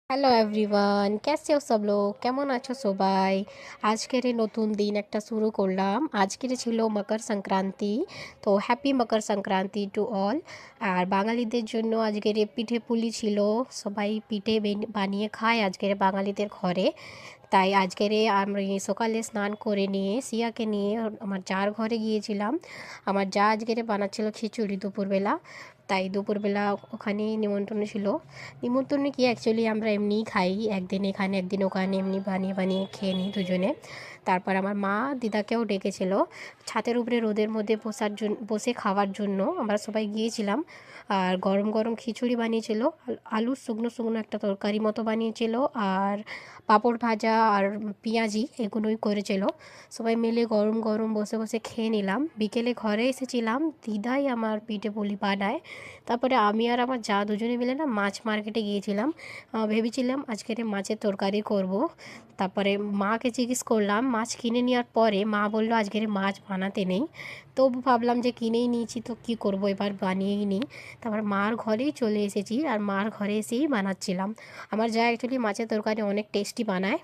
Hello everyone, कैसे हो सब लोग? কেমন আছো সবাই? আজকের এই নতুন দিন একটা শুরু করলাম। আজকের ছিল মকর সংক্রান্তি। তো happy Makar Sankranti to all. আর বাঙালিদের জন্য আজকের এই পিঠে পুলি ছিল। সবাই পিঠে বানিয়ে খায় আজকের বাঙালিদের ঘরে। তাই আজকের আমি সকালে স্নান করে নিয়ে সিয়াকে নিয়ে আমার জার ঘরে গিয়েছিলাম। আমার যা আজকের বানাচ্ছিল খিচুড়ি দুপুরবেলা। তাই দুপুরবেলা ওখানে নিমন্ত্রণ ছিল। নিমন্ত্রণে কি অ্যাকচুয়ালি আমরা এমনিই খাই, একদিন এখানে একদিন ওখানে এমনি বানিয়ে বানিয়ে খেয়ে নিই দুজনে। তারপর আমার মা দিদাকেও ডেকেছিল ছাতের উপরে রোদের মধ্যে বসে খাওয়ার জন্য আমরা সবাই গিয়েছিলাম। আর গরম গরম খিচুড়ি বানিয়েছিল, আলুর শুকনো শুকনো একটা তরকারি মতো বানিয়েছিল, আর পাঁপড় ভাজা আর পেঁয়াজি এগুলোই করেছিল। সবাই মিলে গরম গরম বসে বসে খেয়ে নিলাম। বিকেলে ঘরে এসেছিলাম, দিদাই আমার পিঠে পুলি বানায়। তারপরে আমি আর আমার যা দুজনে মিলে না মাছ মার্কেটে গিয়েছিলাম। ভেবেছিলাম আজকের মাছের তরকারি করব। তারপরে মাকে জিজ্ঞেস করলাম, মাছ কিনে নেওয়ার পরে মা বললো আজকের মাছ বানাতে নেই। তো ভাবলাম যে কিনেই নিয়েছি তো কী করব, এবার বানিয়েই নিই। তারপর মার ঘরেই চলে এসেছি আর মার ঘরে এসেই বানাচ্ছিলাম। আমার যা অ্যাকচুয়ালি মাছের তরকারি অনেক টেস্টি বানায়,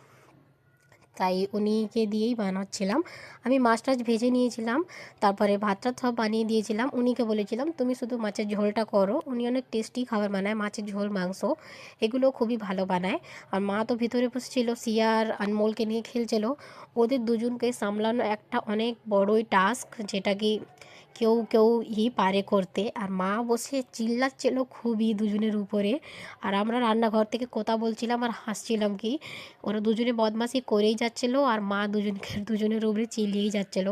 তাই উনিকে দিয়েই বানাচ্ছিলাম। আমি মাছ টাছ ভেজে নিয়েছিলাম, তারপরে ভাত টাত সব বানিয়ে দিয়েছিলাম। উনিকে বলেছিলাম তুমি শুধু মাছের ঝোলটা করো। উনি অনেক টেস্টি খাবার বানায়, মাছের ঝোল মাংস এগুলো খুবই ভালো বানায়। আর মা তো ভিতরে বসেছিল, সিয়া আর আনমোলকে নিয়ে খেলছিল। ওদের দুজনকে সামলানো একটা অনেক বড়ই টাস্ক, যেটা কি কেউ কেউ পারে করতে। আর মা বসে চিল্লাচ্ছিল খুবই দুজনের উপরে। আর আমরা রান্নাঘর থেকে কথা বলছিলাম আর হাসছিলাম কি ওরা দুজনে বদমাশি করেই যাচ্ছিলো আর মা দুজনের উপরে চিল্লিয়েই যাচ্ছিলো।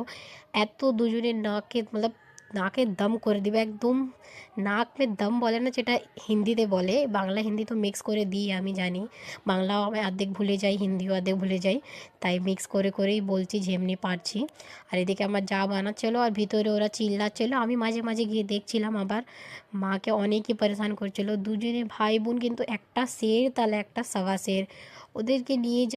এত দুজনের নাকে মতলব নাকে দম করে দিবে একদম। নাক মে দম বলে না, যেটা হিন্দিতে বলে, বাংলা হিন্দি তো মিক্স করে দিই আমি জানি। বাংলাও আমি অর্ধেক ভুলে যাই, হিন্দিও অর্ধেক ভুলে যাই। তাই মিক্স করে করেই বলছি যেমনি পারছি। আর এদিকে আমার যা বানাচ্ছিলো আর ভিতরে ওরা চিল্লাচ্ছিলো, আমি মাঝে মাঝে গিয়ে দেখছিলাম। আবার মাকে অনেকই পরেশান করছিল। দুজনে ভাই বোন কিন্তু একটা শের তাহলে একটা সওয়া শের। ওদেরকে নিয়ে